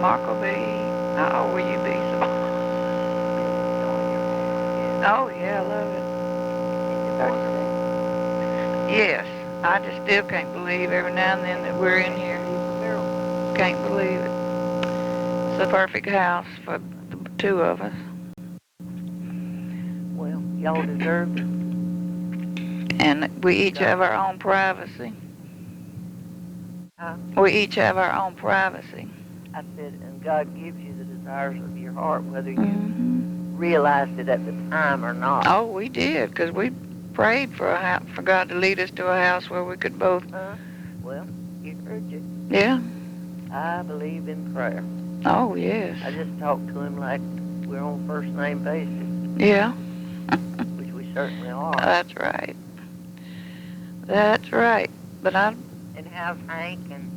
Mark will be, how old will you be? Oh, yeah, I love it. Yes, I just still can't believe every now and then that we're in here. Can't believe it. It's the perfect house for the two of us. Well, y'all deserve it. And we each have our own privacy. Huh? We each have our own privacy. I said, and God gives you the desires of your heart, whether you realized it at the time or not. Oh, we did, because we prayed for God to lead us to a house where we could both. Well, He heard you. Yeah. I believe in prayer. Oh, yes. I just talk to Him like we're on first name basis. Yeah. Which we certainly are. That's right. That's right. But And how's Hank and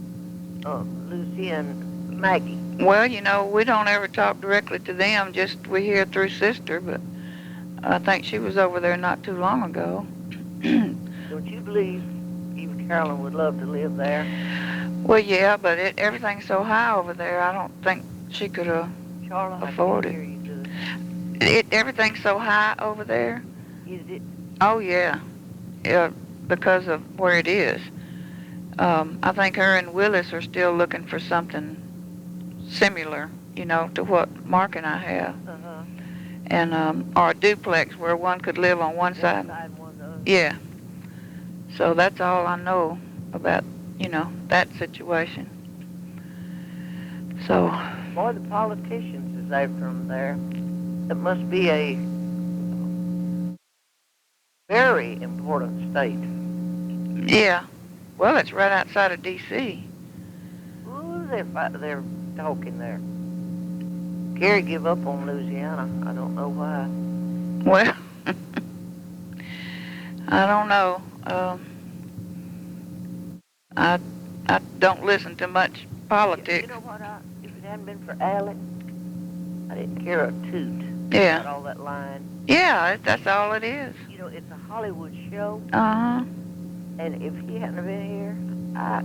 Lucy and Maggie? Well, you know, we don't ever talk directly to them, just we hear through Sister, but I think she was over there not too long ago. Don't you believe even Carolyn would love to live there? Well, yeah, but everything's so high over there, I don't think she could afford it. Everything's so high over there. Is it? Oh, yeah. Yeah, because of where it is. I think her and Willis are still looking for something similar, you know, to what Mark and I have. And or a duplex where one could live on one side. Yeah. So that's all I know about, you know, that situation. So. Boy, the politicians is out from there. It must be a very important state. Yeah. Well, it's right outside of D.C. Ooh, they're talking there. Gary give up on Louisiana. I don't know why. Well, I don't know. I don't listen to much politics. You know what? If it hadn't been for Allen, I didn't care a toot about all that line. Yeah, that's all it is. You know, it's a Hollywood show. Uh-huh. And if he hadn't been here, I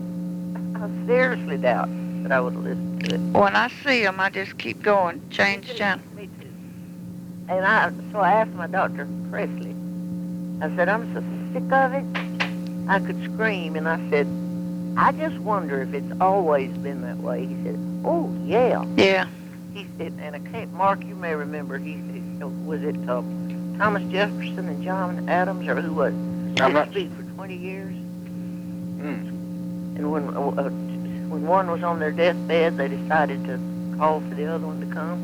seriously doubt that I would have listened to it. When I see him, I just keep going, change channel. Me too. And so I asked my doctor, Presley, I said, I'm so sick of it, I could scream. And I said, I just wonder if it's always been that way. He said, oh, yeah. Yeah. He said, and I can't, Mark, you may remember, was it Thomas Jefferson and John Adams, or who was it? They speak for 20 years. And when one was on their deathbed, they decided to call for the other one to come.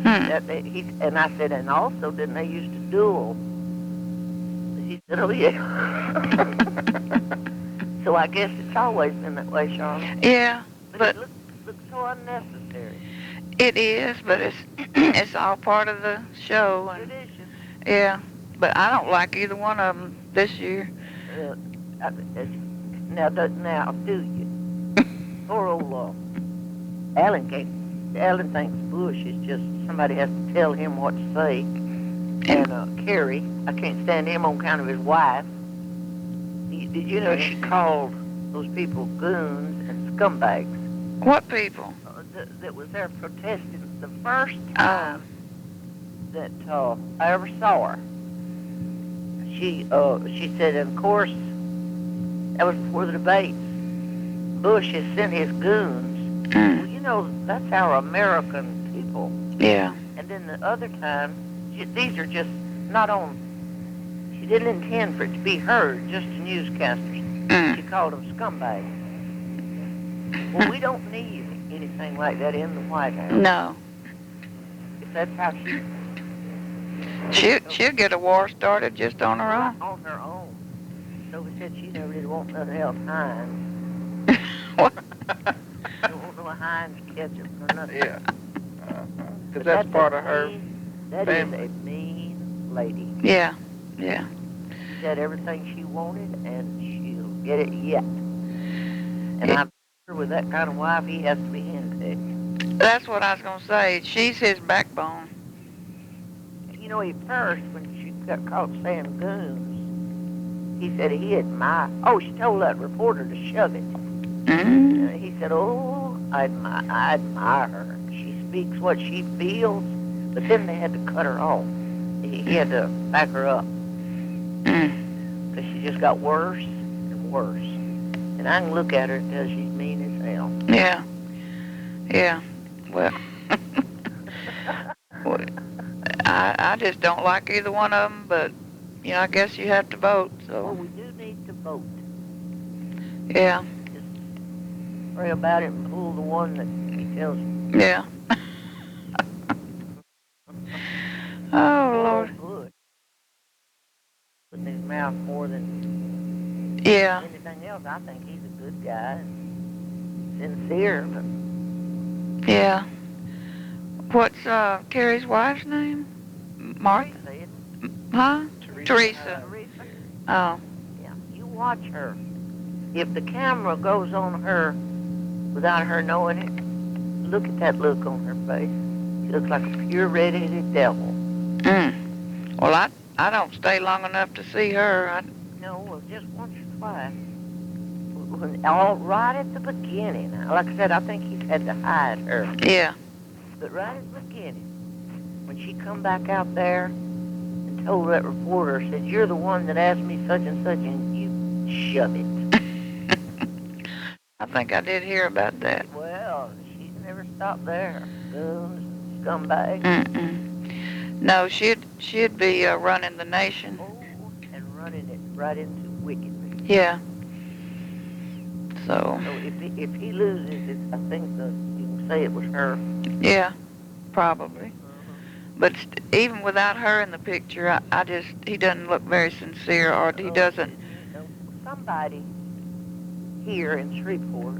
And I said, and also, didn't they used to duel? He said, oh, yeah. So I guess it's always been that way, Charlotte. Yeah. But it looks so unnecessary. It is, but it's all part of the show. And, tradition. Yeah. But I don't like either one of them this year. Now, do you? Poor old Alan thinks Bush is just somebody has to tell him what to say. And Kerry, I can't stand him on account of his wife. Did you know she called those people goons and scumbags? What people? That was there protesting the first time that I ever saw her. She said, and of course, that was before the debates. Bush has sent his goons. Well, you know, that's our American people. Yeah. And then the other time, these are just not on. She didn't intend for it to be heard, just to newscasters. She called them scumbags. Well, we don't need anything like that in the White House. No. If that's how she'll get a war started just on her own. On her own. So said she never did want nothing else Heinz. What? Don't want no Heinz ketchup or nothing. Yeah. Because that's part of her That family. is a mean lady. Yeah. Yeah. She said everything she wanted, and she'll get it yet. And I'm sure with that kind of wife, he has to be henpecked. That's what I was going to say. She's his backbone. You know, at first, when she got caught saying goons, he said he admired. Oh, she told that reporter to shove it. Mm-hmm. He said, oh, I admire her. She speaks what she feels, but then they had to cut her off. He had to back her up because she just got worse and worse. And I can look at her and tell she's mean as hell. Yeah. Yeah. Well, well, I just don't like either one of them, but, you know, I guess you have to vote, Well, so. we do need to vote. Yeah. Just pray about it and pull the one that he tells you. Yeah. Oh, Lord. Bush putting his mouth more than Yeah. anything else. I think he's a good guy and sincere. But Yeah. What's Carrie's wife's name? Martha? Huh? Teresa. Teresa. Oh. Yeah, you watch her. If the camera goes on her without her knowing it, look at that look on her face. She looks like a pure red-headed devil. Well, I don't stay long enough to see her. No, well, just once or twice. All right at the beginning. Like I said, I think he's had to hide her. Yeah. But right at the beginning, when she come back out there and told that reporter, said, "You're the one that asked me such and such," and you shove it. I think I did hear about that. Well, she's never stopped there. Goons, scumbag. No, she'd be running the nation. Oh, and running it right into wickedness. Yeah. So. So if he loses, I think you can say it was her. Yeah, probably. But even without her in the picture, he doesn't look very sincere, or he doesn't. You know, somebody here in Shreveport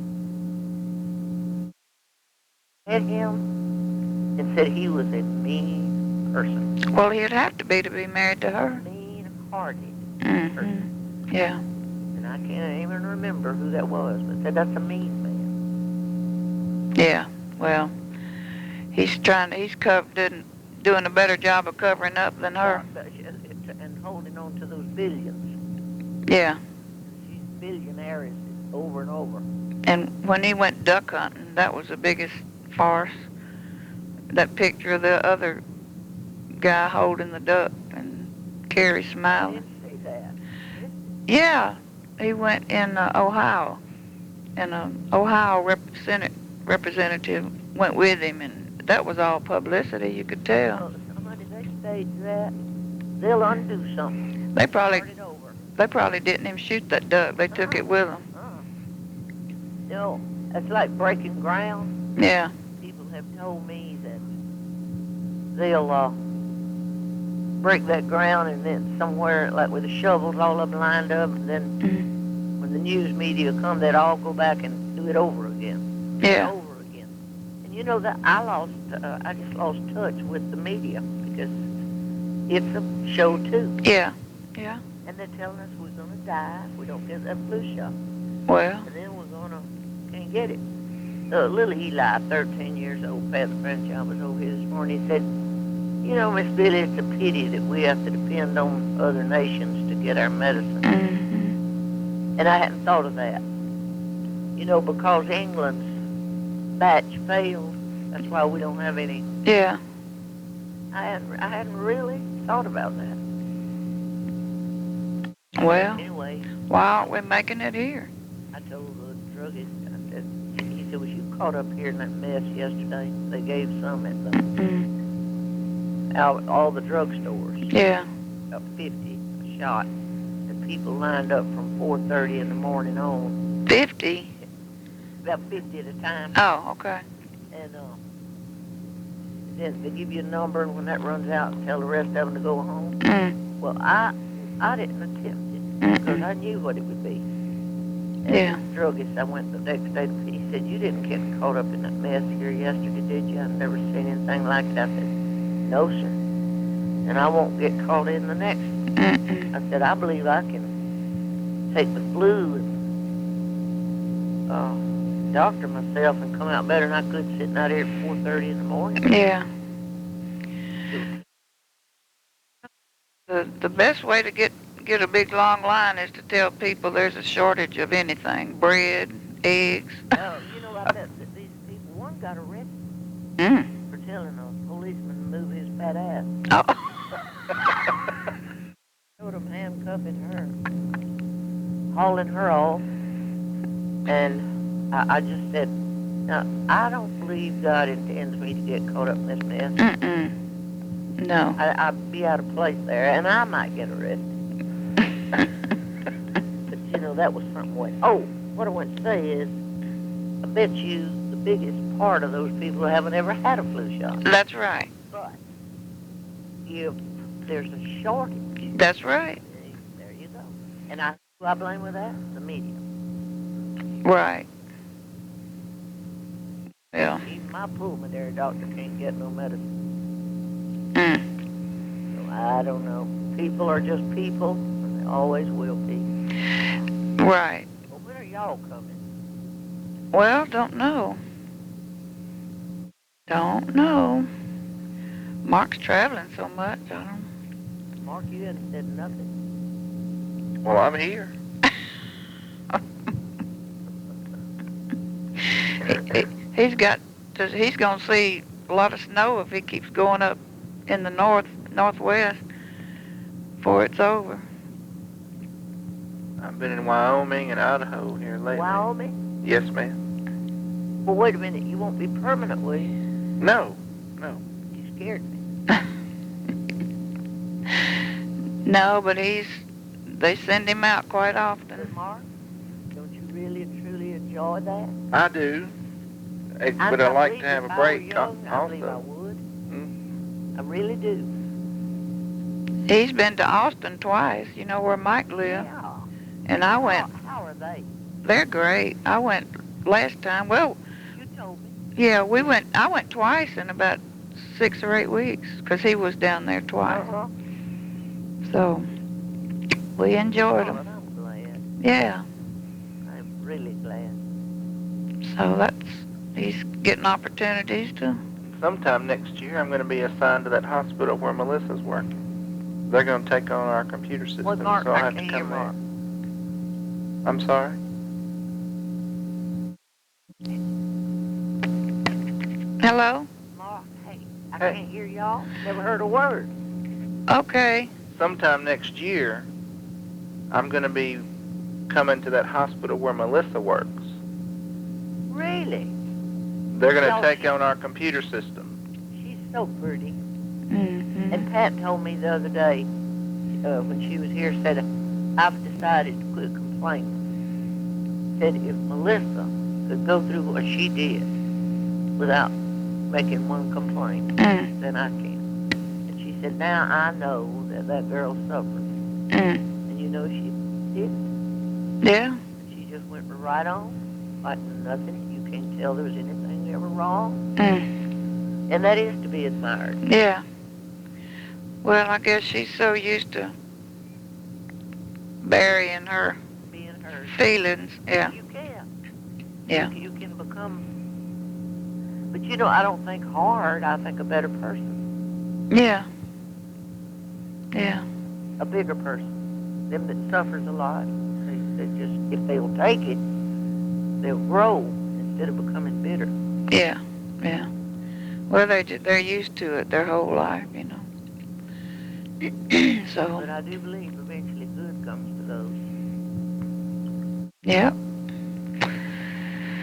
met him and said he was a mean person. Well, he'd have to be married to her. Mean-hearted person. Yeah. And I can't even remember who that was, but said that's a mean man. Yeah. Well, he's doing a better job of covering up than her. And holding on to those billions. Yeah. She's billionaires over and over. And when he went duck hunting, that was the biggest farce. That picture of the other guy holding the duck and Carrie I smiling. didn't see that. Yeah. He went in Ohio, and an Ohio representative went with him, and that was all publicity, you could tell. Somebody, they stage that, they'll undo something. They probably Start it over. They probably didn't even shoot that duck. They took it with them. You know, that's like breaking ground. Yeah. People have told me that they'll break that ground and then somewhere, like with the shovels, all of them lined up, and then when the news media come, they'd all go back and do it over again. Yeah. Over again. And you know that I just lost touch with the media because it's a show too. Yeah. Yeah. And they're telling us we're going to die if we don't get that flu shot. Well. And then can't get it. Little Eli, 13 years old, passed the franchise was over here this morning. He said, "You know, Miss Billie, it's a pity that we have to depend on other nations to get our medicine." And I hadn't thought of that. You know, because England's batch failed, that's why we don't have any. Yeah. I hadn't really thought about that. Well. Anyway. Why aren't we making it here? I told the druggist, he said, "Was you caught up here in that mess yesterday? They gave some at the all the drugstores. Yeah. About 50 a shot, and people lined up from 4:30 in the morning on. 50? About 50 at a time. Oh, okay. And then they give you a number, and when that runs out, tell the rest of them to go home. Well, I didn't attempt it because I knew what it would be. And Yeah. the druggist, I went the next day, he said, "You didn't get caught up in that mess here yesterday, did you? I've never seen anything like that." I said, "No, sir. And I won't get caught in the next." I said, "I believe I can take the flu and doctor myself and come out better than I could sitting out here at 4:30 in the morning." Yeah. The best way to get a big long line is to tell people there's a shortage of anything. Bread, eggs. You know, I bet that got arrested Mm. for telling a policeman to move his fat ass. Oh. Showed him handcuffing her, hauling her off, and I just said, now, I don't believe God intends me to get caught up in this mess. Mm-mm. No. I'd be out of place there, and I might get arrested. But, you know, that was something way. Oh, what I want to say is, I bet you the biggest part of those people haven't ever had a flu shot. That's right. But if there's a shortage, That's right. there you go. And who I blame with that? The media. Right. Yeah. Even my pulmonary doctor can't get no medicine. Mm. So I don't know. People are just people, and they always will be. Right. Well, when are y'all coming? Well, don't know. Don't know. Mark's traveling so much. I don't. Mark, you hadn't said nothing. Well, I'm here. He's going to see a lot of snow if he keeps going up in the northwest before it's over. I've been in Wyoming and Idaho here lately. Wyoming? Yes, ma'am. Well, wait a minute. You won't be permanent, will you? No. You scared me. No, but they send him out quite But often. Mark, don't you really and truly enjoy that? I do. But I like to have a break I believe I also. would. Mm. I really do. He's been to Austin twice, you know, where Mike lived. Yeah. And I went. How are they? They're great. I went last time. Well, You told me. yeah, I went twice in about 6 or 8 weeks because he was down there twice. Uh-huh. So we enjoyed Oh, them. and I'm glad. Yeah. I'm really glad. So he's getting opportunities to. Sometime next year, I'm going to be assigned to that hospital where Melissa's working. They're going to take on our computer system, Well, Mark, so I'll I have to can't hear come there. Mark. I'm sorry? Hello? Mark, hey, I Hey. can't hear y'all. Never heard a word. Okay. Sometime next year, I'm going to be coming to that hospital where Melissa works. Really? They're going Y'all- to take on our computer system. She's so pretty. Mm-hmm. And Pat told me the other day, when she was here, said, I've decided to quit complaining. Said if Melissa could go through what she did without making one complaint, Mm. then I can. And she said, now I know that girl suffered. Mm. And you know she did. Yeah. She just went right on, like nothing. You can't tell there was anything ever wrong. Mm. And that is to be admired. Yeah. Well, I guess she's so used to burying her Being hurt. feelings. Yeah. You can. Yeah. You can become, but you know, I don't think hard. I think a better person, Yeah. Yeah. a bigger person. Them that suffers a lot, they just, if they'll take it, they'll grow instead of becoming bitter. Yeah. Yeah. Well, they're used to it their whole life, you know. So. But I do believe eventually good comes to those. Yeah.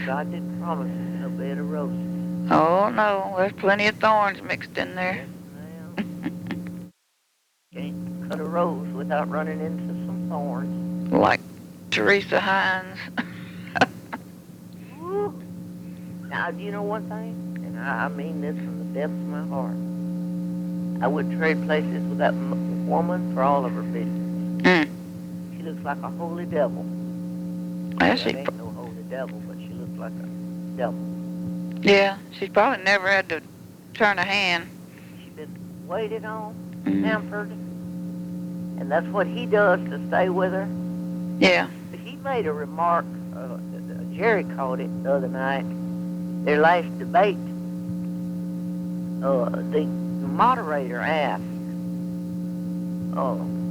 God didn't promise us no bed of roses. Oh no, there's plenty of thorns mixed in there. Yes, ma'am. Can't cut a rose without running into some thorns. Like Teresa Hines. Woo. Now, do you know one thing? And I mean this from the depths of my heart. I would trade places with that woman for all of her business. Mm. She looks like a holy devil. Well, She ain't no holy devil, but she looks like a devil. yeah, she's probably never had to turn a hand. She's been waited on, Mm. pampered, and that's what he does to stay with her. Yeah. But he made a remark, Jerry caught it the other night, their last debate. The moderator asked,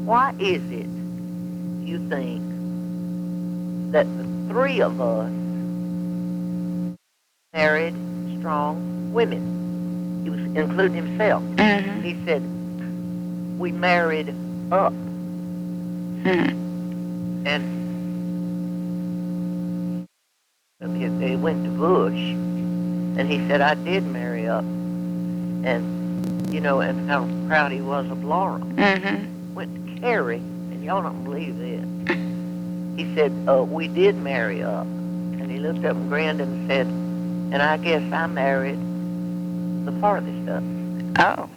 why is it, you think, that the three of us, married, strong women. He was including himself. Mm-hmm. He said, we married up. Mm-hmm. And they went to Bush, and he said, I did marry up. And, you know, and how proud he was of Laura. Mm-hmm. Went to Carrie, and y'all don't believe this. He said, we did marry up. And he looked up and grinned and said, and I guess I married the farthest up. Oh.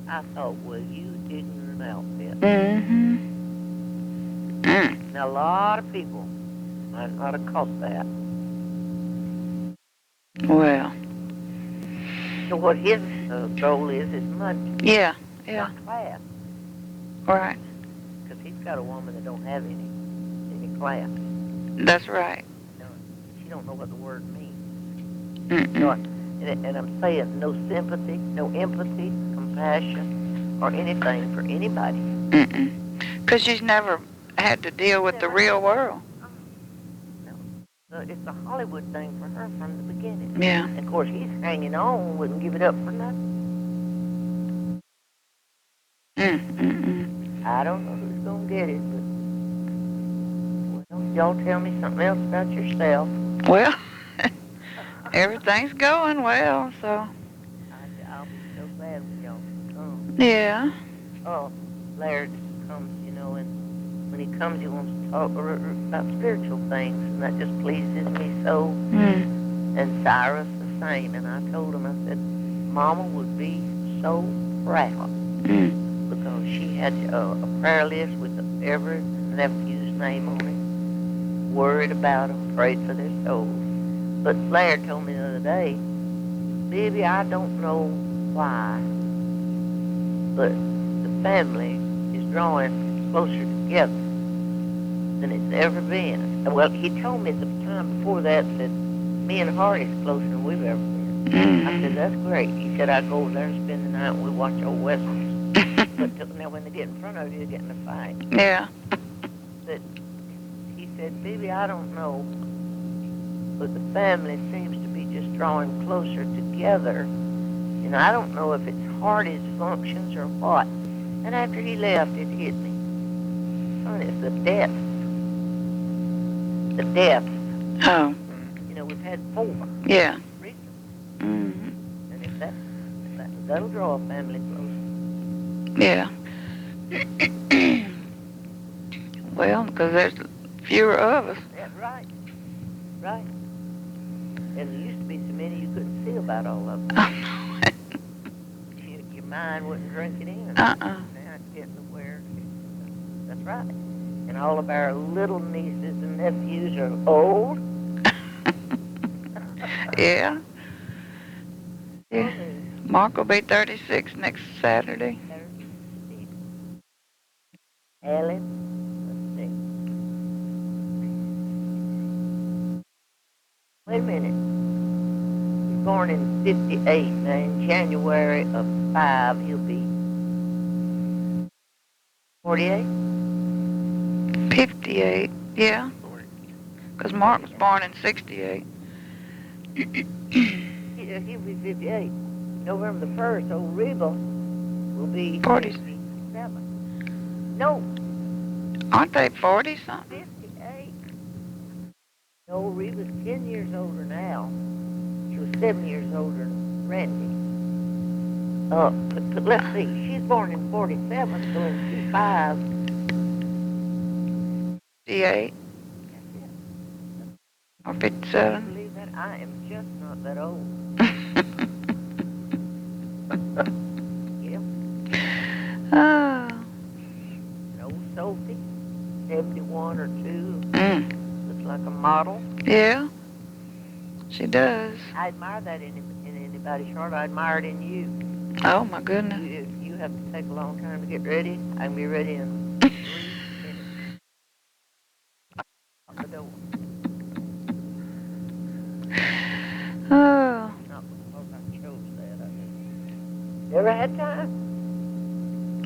I thought, well, you ignorant outfit. Mm-hmm. Mm. Now, a lot of people might not have caught that. Well. So what his goal is money. Yeah. Yeah. Not class. Right. Because he's got a woman that don't have any class. That's right. She don't know what the word means. Mm-mm. And I'm saying no sympathy, no empathy, compassion, or anything for anybody. Mm-mm. Because she's never had to deal with the real world. No. It's a Hollywood thing for her from the beginning. Yeah. And of course, he's hanging on, wouldn't give it up for nothing. Mm-mm. I don't know who's going to get it, but well, y'all tell me something else about yourself. Well, everything's going well, so. I'll be so glad when y'all come. Yeah. Oh, Laird comes, you know, and when he comes, he wants to talk about spiritual things, and that just pleases me so. Mm. And Cyrus the same. And I told him, I said, Mama would be so proud because she had a prayer list with every nephew's name on it, worried about them, prayed for their souls. But Laird told me the other day, Bibbie, I don't know why, but the family is drawing closer together than it's ever been. Well, he told me the time before that that me and Hardy's closer than we've ever been. Mm-hmm. I said, that's great. He said, I go over there and spend the night and we watch old westerns. But now when they get in front of you, they get in a fight. Yeah. But he said, Bibbie, I don't know, but the family seems to be just drawing closer together. And I don't know if it's Hardy's functions or what. And after he left, it hit me. Son, it's the death. The death. Oh. You know, we've had 4. Yeah. Recently. Mm-hmm. And if that'll draw a family closer. Yeah. Well, because there's fewer of us. That's right. Right. And there used to be so many you couldn't see about all of them. Your mind wouldn't drink it in. Uh-uh. Now it's getting to where that's right. And all of our little nieces and nephews are old. Yeah. Yeah. Mark will be 36 next Saturday. Ellen, let's see. Wait a minute. He's born in 58. Now in January of 5, he'll be 48? 58. Yeah. Because Mark was born in 68. He'll be 58. November the 1st, old Reba will be 47. No, Aren't they 40-something? 58. No, Reba's 10 years older now. She was 7 years older than Randy. But let's see, she's born in 47, so in 55. 58 That's it. or Can 57. you believe that? I am just not that old. Yeah. Oh. And old Sophie, 71 or 2. Looks like a model. Yeah. She does. I admire that in anybody, Charlotte. I admire it in you. Oh, my goodness. You have to take a long time to get ready. I can be ready in 3 minutes. Out the door. Oh. Not because I chose that. I just never had time.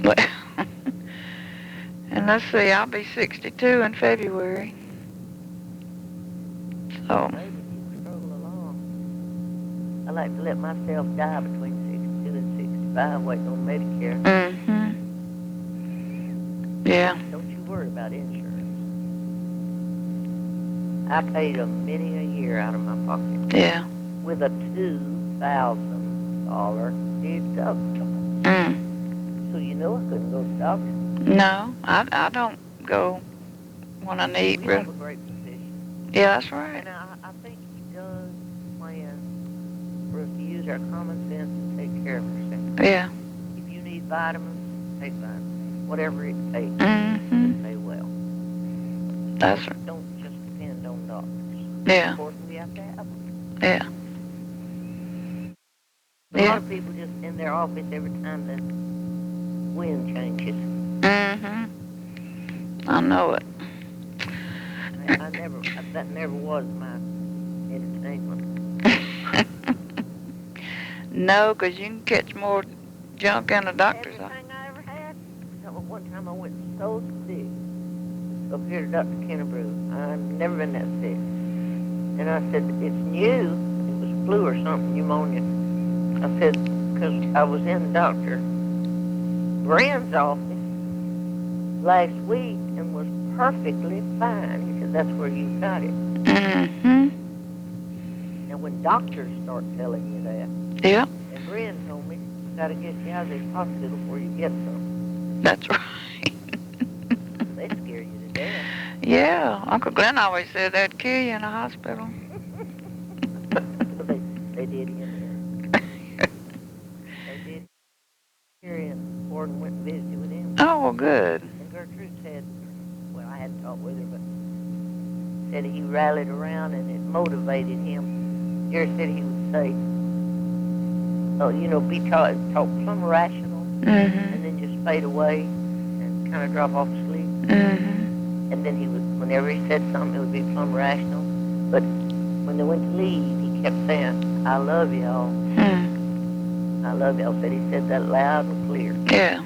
Well, and let's see, I'll be 62 in February. So. Maybe you struggle along. like to let myself die between 62 and 65 waiting on Medicare. Mm-hmm. Yeah. Don't you worry about insurance. I paid $1 million a year out of my pocket Yeah. with a $2,000 deductible. Mm. So you know I couldn't go to the doctor. No, I don't go when I need. We have a great physician. Yeah, that's right. And I think he does plan for us to use our common sense and take care of ourselves. Yeah. If you need vitamins, take vitamins. Whatever it takes Mm-hmm. to stay well. That's right. Don't just depend on doctors. Yeah. Of course, we have to have them. Yeah. A lot of people just in their office every time the wind changes. Mm-hmm. I know it. That never was my entertainment. No, 'cause you can catch more junk in a doctor's office. Everything I ever had. One time I went so sick up here to Dr. Kennebrew. I've never been that sick. And I said, it's new. It was flu or something, pneumonia. I said, because I was in Dr. Brand's office last week and was perfectly fine. He said, that's where you got it. Mm-hmm. And when doctors start telling you that, Yeah. and Brand told me, you got to get you out of this hospital before you get something. That's right. They scare you to death. Yeah. Uncle Glenn always said they'd kill you in a hospital. They did him here. They did here in Gordon went and visited with him. Oh, well, good. And Gertrude said, well, I hadn't talked with her, but said he rallied around and it motivated him. Gary said he would say, oh, you know, be talk plumb rational, Mm-hmm. and then just fade away and kind of drop off to sleep. Mm-hmm. And then he would, whenever he said something, it would be plumb rational. But when they went to leave, he kept saying, I love y'all. Mm. I love y'all. Said he said that loud and clear. Yeah.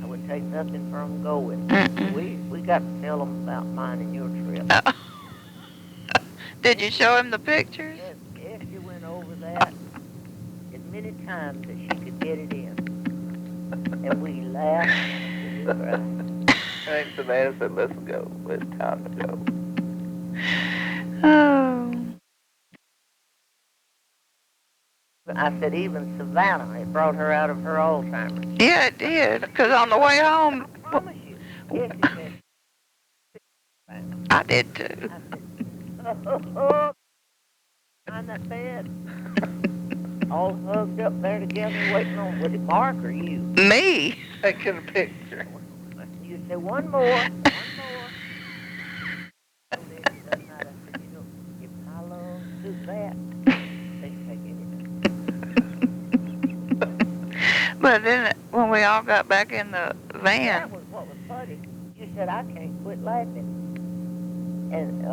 I would take nothing from going. Mm-mm. We got to tell them about mine and your trip. Did you show him the pictures? Yes, Esther went over that as many times as she could get it in. And we laughed and we cried. I think Savannah said, let's go. It's time to go. Oh. I said, even Savannah, it brought her out of her Alzheimer's. Yeah, it did. 'Cause on the way home, I promise you. Yes, she said. I did too. I said, oh, on that bed, all hugged up there together, waiting on, was it Mark or you? Me? Taking a picture. You said, one more. And then it doesn't matter. I said, you know, if my love do that, they take anything. But then when we all got back in the That van, was what was funny. You said, I can't quit laughing. And,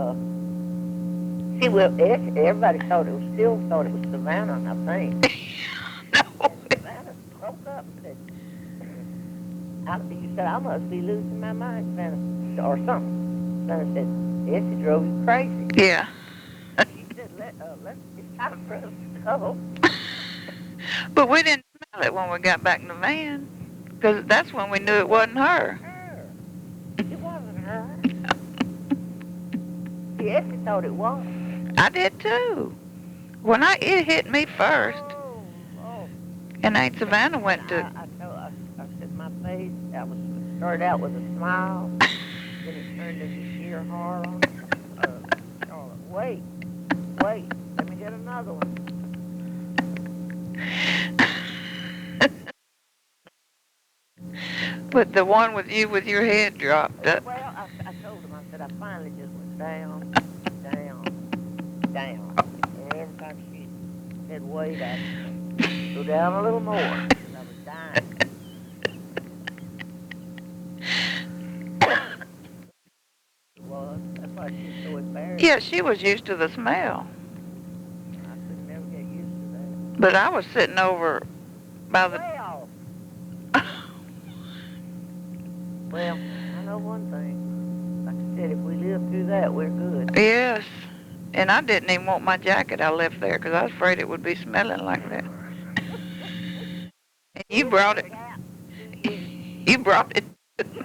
see, well, everybody thought it was Savannah, I think. no. And Savannah spoke up and said, you said, I must be losing my mind, Savannah, or something. Savannah said, yes, it drove you crazy. Yeah. She said, it's time for us to go. But we didn't smell it when we got back in the van. 'Cause that's when we knew it wasn't her. Her. It wasn't her. Yes, he thought it was. I did too. When it hit me first. Oh. And Aunt Savannah went to... I said my face, started out with a smile, then it turned into sheer horror. Charlotte, wait, let me get another one. But the one with you with your head dropped up. Well, I told him, I said, I finally just went down. And every time she said, wait, I'd go down a little more, because I was dying. It was. That's why she was so embarrassed. Yeah, she was used to the smell. I could never get used to that. But I was sitting over by the... Well, I know one thing. Like I said, if we live through that, we're good. Yes. And I didn't even want my jacket I left there because I was afraid it would be smelling like that. And you brought it. You brought it. We've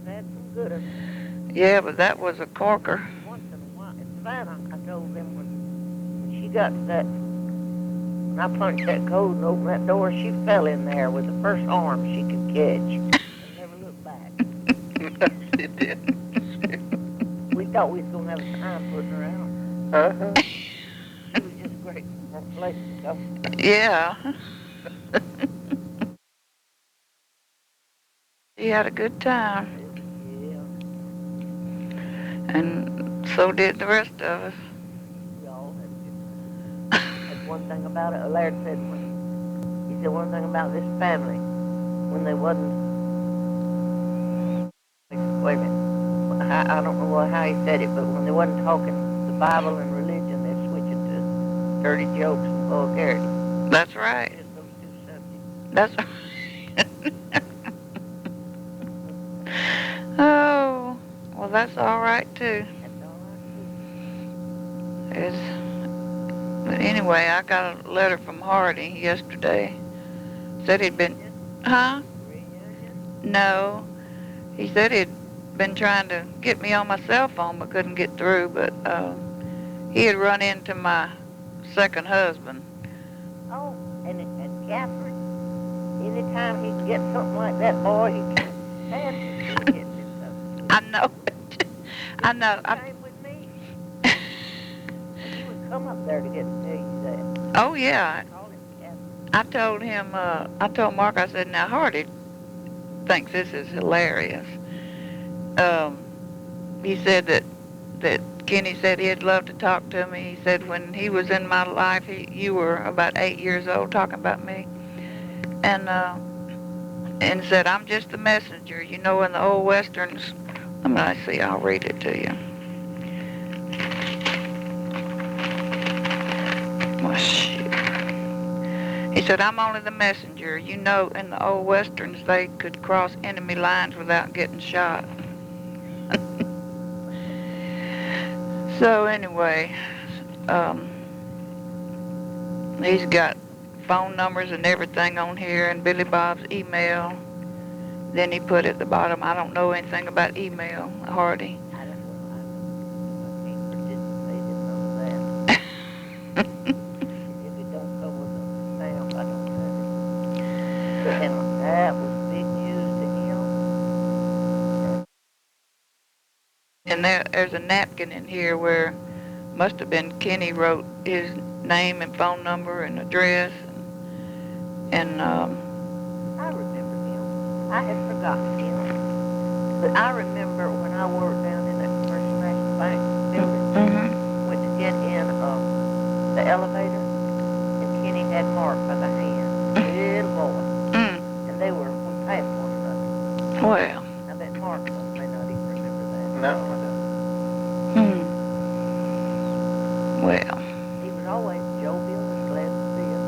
had some good ones. Yeah, but that was a corker. Once in a while, Savannah, I told them when she got to that, when I punched that code and opened that door, she fell in there with the first arm she could catch and never looked back. She did. We thought we was going to have a time putting her out. Uh-huh. She was just great for a place to go. Yeah. She had a good time. Yeah. And so did the rest of us. We all had a good time. That's one thing about it. Laird said, he said one thing about this family, when they wasn't, wait a minute, I don't know how he said it, but when they wasn't talking the Bible and religion, they're switching to dirty jokes and vulgarity. That's right. Just those two subjects. That's right. Oh, well, that's all right too. That's all right. But anyway, I got a letter from Hardy yesterday. Said he'd been, huh? Reunion? No. He said he'd been trying to get me on my cell phone but couldn't get through. But he had run into my second husband. Oh, and Catherine, anytime he can get something like that, boy, he can't stand it. He gets it so. I know it. I know. Same with me. He would come up there to get to tell you that. Oh, yeah. Call him Catherine. I told Mark, I said, now Hardy thinks this is hilarious. He said that Kenny said he'd love to talk to me. He said when he was in my life, you were about 8 years old talking about me. And said, I'm just the messenger. You know, in the old westerns, let me see, I'll read it to you. Oh, shit. He said, I'm only the messenger. You know, in the old westerns, they could cross enemy lines without getting shot. So anyway, he's got phone numbers and everything on here and Billy Bob's email. Then he put at the bottom, I don't know anything about email, Hardy. I don't know. I can't participate in none of that. If it don't come with a stamp, I don't have it. And that was big news to him. And there's a napkin in here where must have been Kenny wrote his name and phone number and address. And I remember him. I had forgotten him. But I remember when I worked down in that First National Bank building, went to get in the elevator, and Kenny had Mark by the hand. Little boy. And we passed one another. well, I bet Mark may not even remember that. No, I don't. Well. He was always jovial and glad to see us.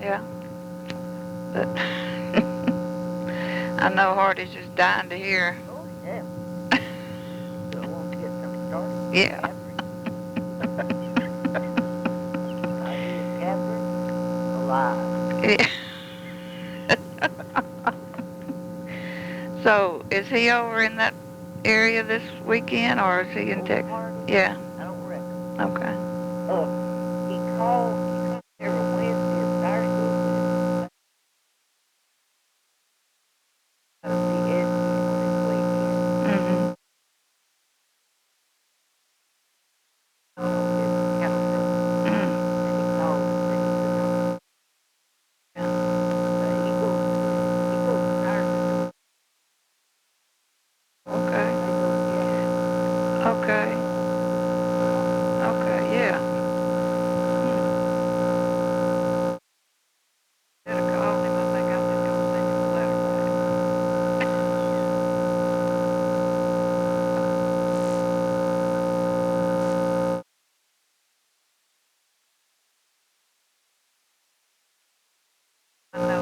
Yeah. But I know Hardy's just dying to hear. Oh, yeah. So I want to get something started. Yeah. Catherine, alive. Yeah. So, is he over in that area this weekend, or is he in Texas? Yeah. I don't reckon. Okay. He called every Wednesday at our school. The SG on his weekend. Okay, yeah. Should have called him. I think I'm just going to send him a letter back. I know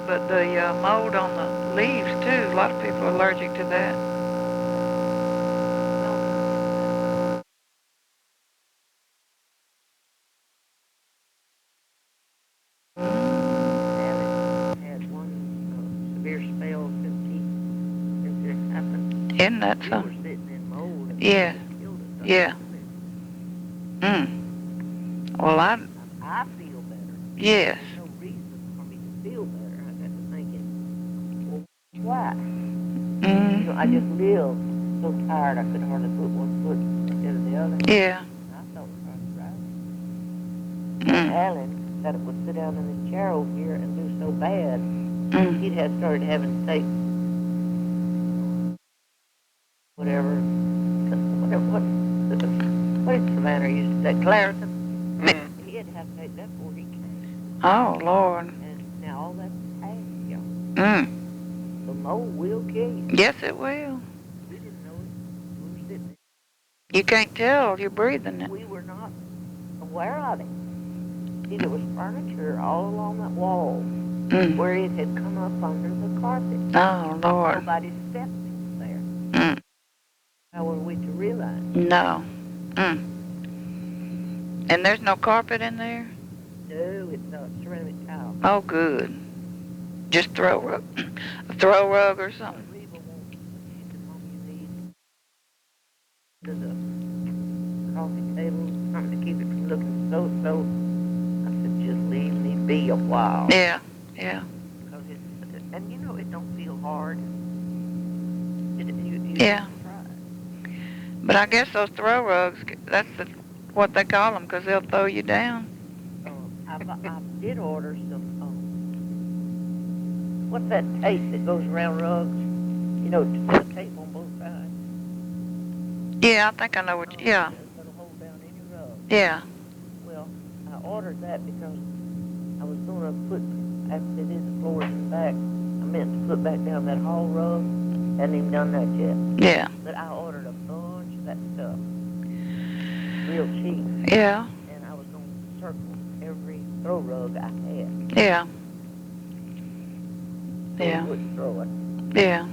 but the mold on the leaves too. A lot of people are allergic to that. Alex had one severe spell since it happened. Isn't that We were something? sitting in mold and Yeah. it killed us. Yeah. Well, I feel better. yes. There's no reason for me to feel better. I got to thinking, well, why? You know, I just lived so tired I could hardly put one foot instead of the other. Yeah. I thought I was right. Alan said it would sit down in the chair over here and do so bad. He'd have started having to take whatever what did Savannah used to take? Claritin. He had to have to take that before he came. Oh, Lord. And now all that's past, y'all. Mm. The mold will kill you. Yes, it will. We didn't know it. We were sitting there. You can't tell you're breathing it. We were not aware of it. See, there was furniture all along that wall where it had come up under the carpet. Oh, Lord. Nobody stepped there. How were we to realize? No. And there's no carpet in there? No, it's a ceramic tile. Oh, good. Just throw a throw rug or something. Reba wants, she said, Mom, you need the coffee table, something to keep it from looking so. I said, just leave me be a while. Yeah, yeah. Because and you know, it don't feel hard. You Yeah. try. But I guess those throw rugs, that's what they call them, because they'll throw you down. I did order some, what's that tape that goes around rugs? You know, to put a tape on both sides. Yeah, I think I know what yeah. That'll hold down any rug. Yeah. Well, I ordered that because I was going to put, after they did the floors and back, I meant to put back down that hall rug. Hadn't even done that yet. Yeah. But I ordered a bunch of that stuff. Real cheap. Yeah. And I was going to circle every throw rug I had. Yeah. So Yeah. I wouldn't throw it. Yeah.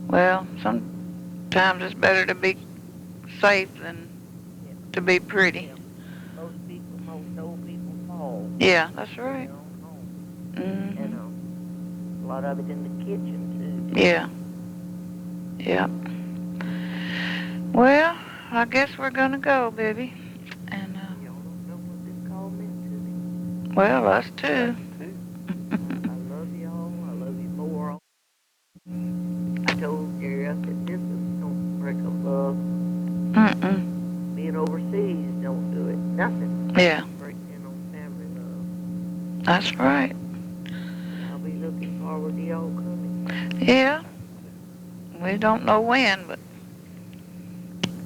Well, sometimes it's better to be safe than to be pretty. Yeah. Most old people fall. Yeah, that's right. And a lot of it in the kitchen, too. Yeah. Yeah. Well, I guess we're gonna go, Bibbie. And Y'all don't know what this call meant to me. well, us too. I love y'all. I love you more. I told Gary, I said, this don't break up love. Being overseas don't do it. Nothing. Yeah. Breaks in on family love. That's right. I'll be looking forward to y'all coming. Yeah. We don't know when,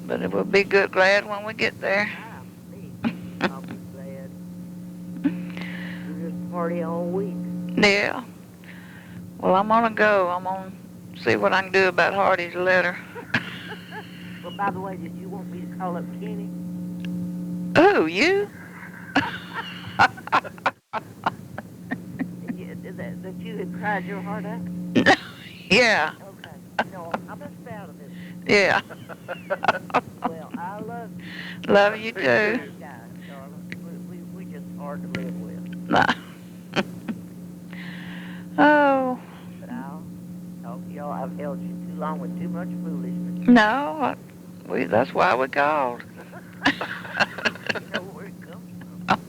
but it will be glad when we get there. I'll be glad. We'll just party all week. Yeah. Well, I'm gonna go. I'm gonna see what I can do about Hardy's letter. Well, by the way, did you want me to call up Kenny? Oh, you? That you had cried your heart out? Yeah. Okay. No, I must be out of this. Yeah. Well, I love you. Love you too. Guys, darling. We just hard to live with. Nah. Oh. But I'll talk to y'all. I've held you too long with too much foolishness. No, that's why we called. You know where it comes from.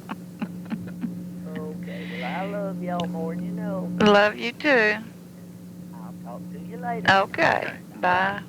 Okay, well, I love y'all more than you know. Love you too. I'll talk to you later. Okay. Bye.